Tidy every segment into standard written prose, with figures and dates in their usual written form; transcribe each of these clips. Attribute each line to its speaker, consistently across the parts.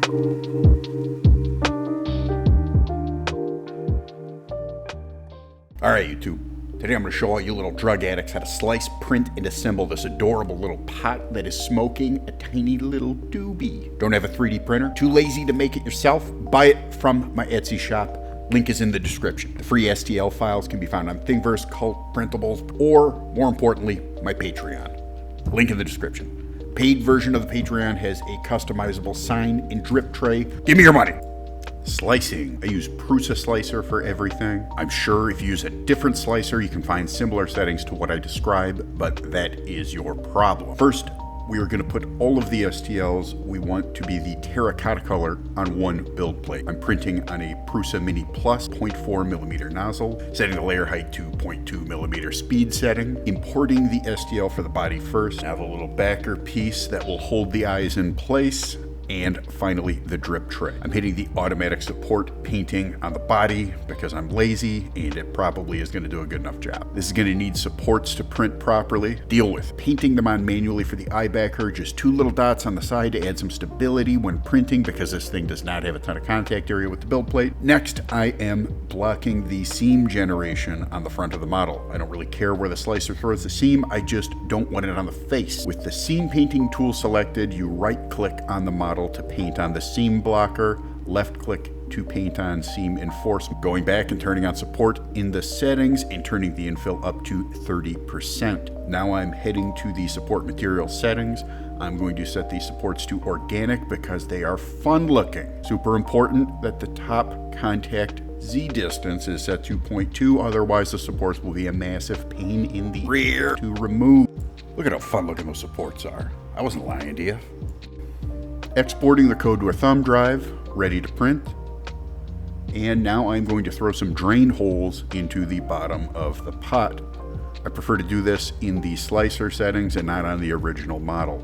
Speaker 1: Alright YouTube, today I'm going to show all you little drug addicts how to slice, print, and assemble this adorable little pot that is smoking a tiny little doobie. Don't have a 3D printer? Too lazy to make it yourself? Buy it from my Etsy shop. Link is in the description. The free STL files can be found on Thingiverse, Cult, Printables, or, more importantly, my Patreon. Link in the description. Paid version of the Patreon has a customizable sign and drip tray. Give me your money! Slicing. I use Prusa slicer for everything. I'm sure if you use a different slicer, you can find similar settings to what I describe, but that is your problem. First, we are going to put all of the STLs we want to be the terracotta color on one build plate. I'm printing on a Prusa Mini Plus 0.4mm nozzle, setting the layer height to 0.2mm speed setting, importing the STL for the body first. Now the little backer piece that will hold the eyes in place, and finally the drip tray. I'm hitting the automatic support painting on the body because I'm lazy and it probably is going to do a good enough job. This is going to need supports to print properly. Deal with painting them on manually for the eye backer, just 2 little dots on the side to add some stability when printing because this thing does not have a ton of contact area with the build plate. Next, I am blocking the seam generation on the front of the model. I don't really care where the slicer throws the seam, I just don't want it on the face. With the seam painting tool selected, you right click on the model to paint on the seam blocker, left click to paint on seam enforcement. Going back and turning on support in the settings and turning the infill up to 30%. Now I'm heading to the support material settings. I'm going to set these supports to organic because they are fun looking. Super important that the top contact Z distance is set to 0.2, otherwise the supports will be a massive pain in the rear to remove. Look at how fun looking those supports are. I wasn't lying to you. Exporting the code to a thumb drive, ready to print. And now I'm going to throw some drain holes into the bottom of the pot. I prefer to do this in the slicer settings and not on the original model.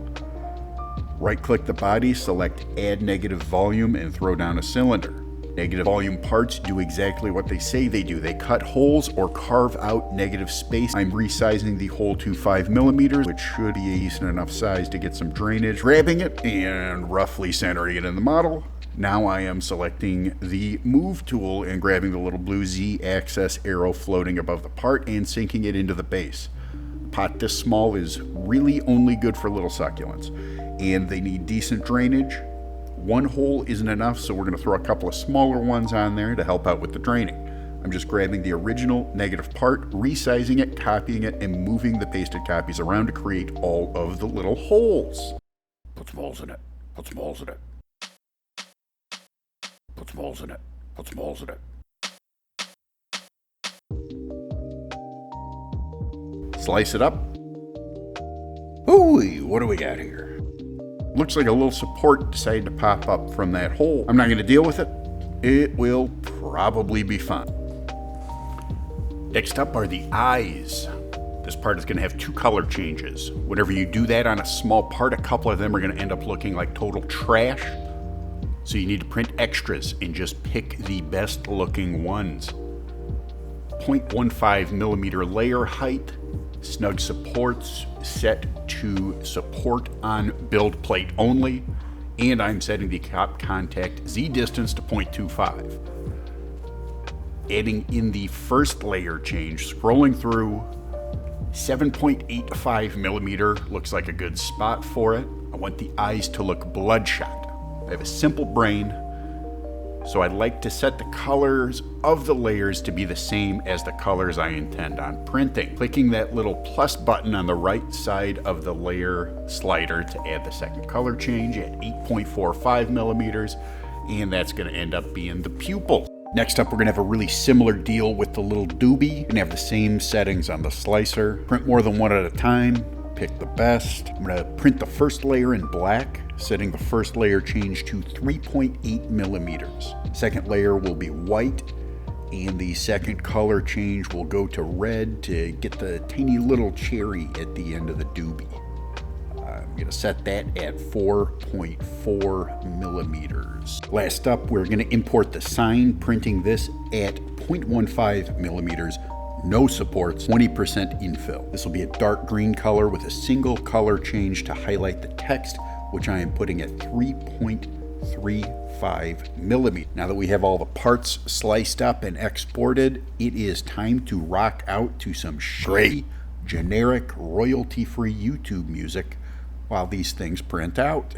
Speaker 1: Right click the body, select add negative volume and throw down a cylinder. Negative volume parts do exactly what they say they do. They cut holes or carve out negative space. I'm resizing the hole to 5mm, which should be a decent enough size to get some drainage. Grabbing it and roughly centering it in the model. Now I am selecting the move tool and grabbing the little blue Z-axis arrow floating above the part and sinking it into the base. A pot this small is really only good for little succulents, and they need decent drainage. One hole isn't enough, so we're going to throw a couple of smaller ones on there to help out with the draining. I'm just grabbing the original negative part, resizing it, copying it, and moving the pasted copies around to create all of the little holes. Put some holes in it. Put some holes in it. Put some holes in it. Put some holes in it. Slice it up. Ooh, what do we got here? Looks like a little support decided to pop up from that hole. I'm not going to deal with it. It will probably be fine. Next up are the eyes. This part is going to have 2 color changes. Whenever you do that on a small part, a couple of them are going to end up looking like total trash. So you need to print extras and just pick the best looking ones. 0.15mm layer height. Snug supports set to support on build plate only, and I'm setting the top contact Z distance to 0.25. Adding in the first layer change, scrolling through, 7.85mm looks like a good spot for it. I want the eyes to look bloodshot. I have a simple brain, so I'd like to set the colors of the layers to be the same as the colors I intend on printing. Clicking that little plus button on the right side of the layer slider to add the second color change at 8.45mm, and that's going to end up being the pupils. Next up, we're going to have a really similar deal with the little doobie. We're going to have the same settings on the slicer. Print more than one at a time. Pick the best. I'm going to print the first layer in black, setting the first layer change to 3.8mm. Second layer will be white, and the second color change will go to red to get the tiny little cherry at the end of the doobie. I'm going to set that at 4.4mm. Last up, we're going to import the sign, printing this at 0.15mm. No supports, 20% infill. This will be a dark green color with a single color change to highlight the text, which I am putting at 3.3 0.35mm. Now that we have all the parts sliced up and exported, it is time to rock out to some great, generic, royalty-free YouTube music while these things print out.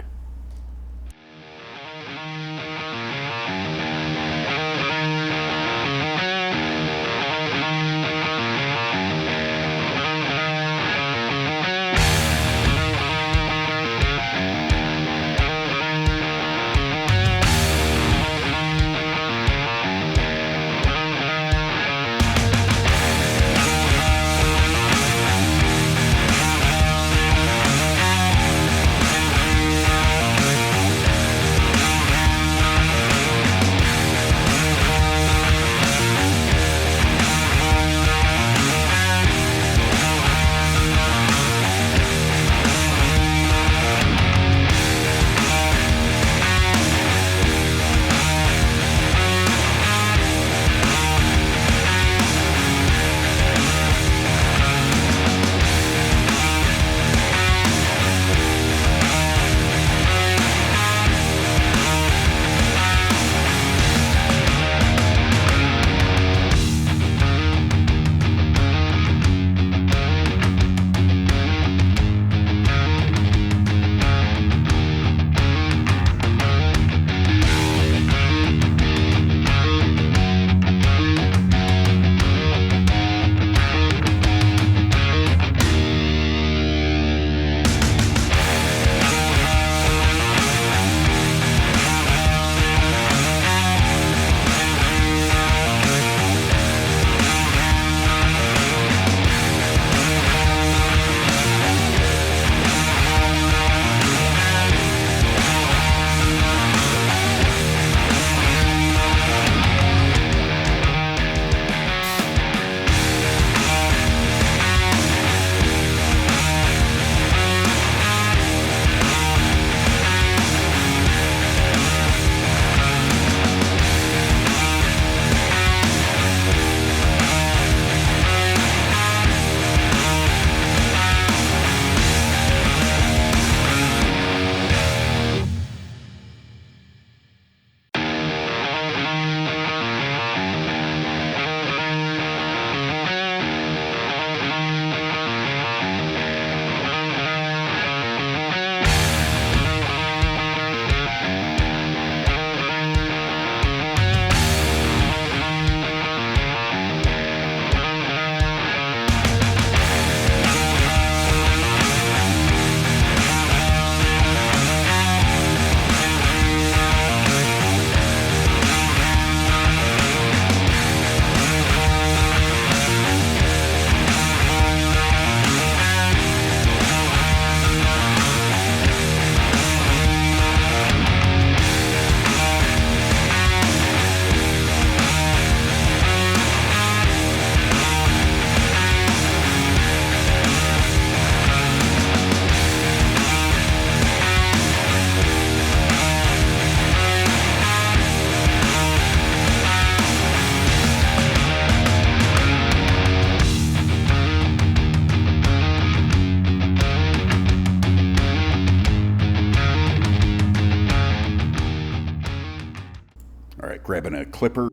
Speaker 1: Grabbing a clipper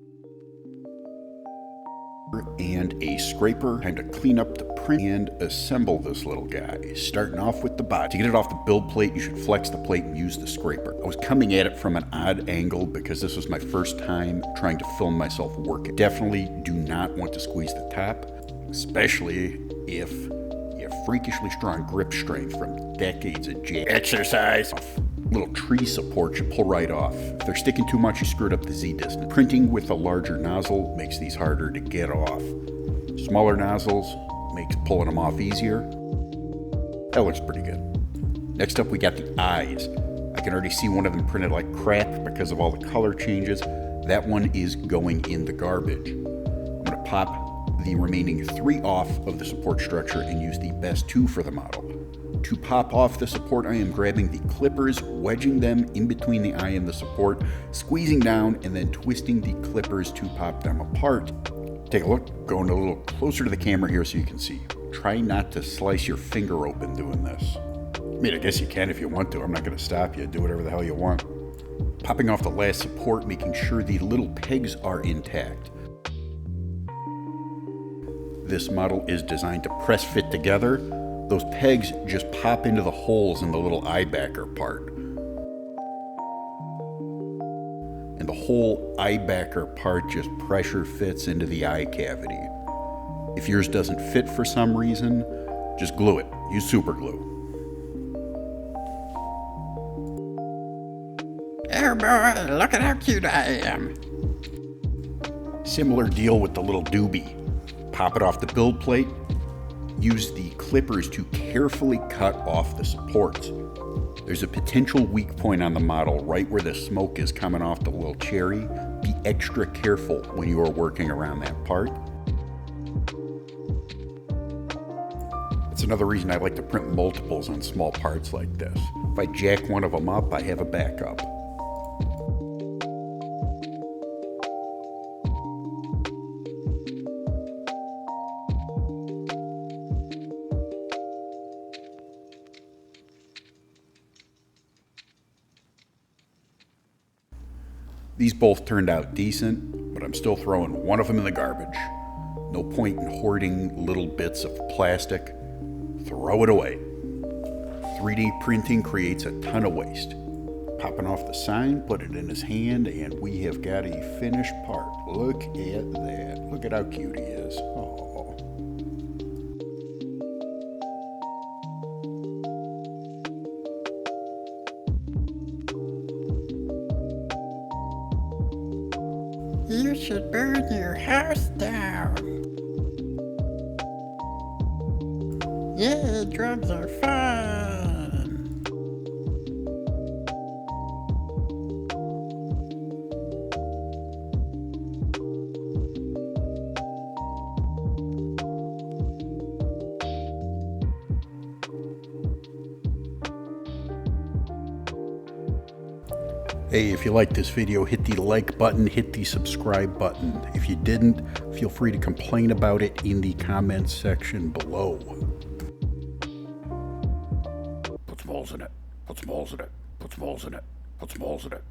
Speaker 1: and a scraper. Time to clean up the print and assemble this little guy. Starting off with the body. To get it off the build plate, you should flex the plate and use the scraper. I was coming at it from an odd angle because this was my first time trying to film myself working. Definitely do not want to squeeze the top, especially if you have freakishly strong grip strength from decades of exercise. Little tree support should pull right off. If they're sticking too much, you screwed up the Z distance. Printing with a larger nozzle makes these harder to get off. Smaller nozzles makes pulling them off easier. That looks pretty good. Next up, we got the eyes. I can already see one of them printed like crap because of all the color changes. That one is going in the garbage. I'm gonna pop the remaining 3 off of the support structure and use the best 2 for the model. To pop off the support, I am grabbing the clippers, wedging them in between the eye and the support, squeezing down, and then twisting the clippers to pop them apart. Take a look, going a little closer to the camera here so you can see. Try not to slice your finger open doing this. I mean, I guess you can if you want to. I'm not going to stop you. Do whatever the hell you want. Popping off the last support, making sure the little pegs are intact. This model is designed to press fit together. Those pegs just pop into the holes in the little eye backer part. And the whole eye backer part just pressure fits into the eye cavity. If yours doesn't fit for some reason, just glue it. Use super glue.
Speaker 2: Oh boy, look at how cute I am.
Speaker 1: Similar deal with the little Doobie. Pop it off the build plate. Use the clippers to carefully cut off the supports. There's a potential weak point on the model right where the smoke is coming off the little cherry. Be extra careful when you are working around that part. That's another reason I like to print multiples on small parts like this. If I jack one of them up, I have a backup. These both turned out decent, but I'm still throwing one of them in the garbage. No point in hoarding little bits of plastic. Throw it away. 3D printing creates a ton of waste. Popping off the sign, put it in his hand, and we have got a finished part. Look at that. Look at how cute he is. Oh.
Speaker 2: You should burn your house down. Yeah, drugs are fun.
Speaker 1: Hey, if you like this video, hit the like button, hit the subscribe button. If you didn't, feel free to complain about it in the comments section below. Put some holes in it, put some holes in it, put some holes in it, put some holes in it.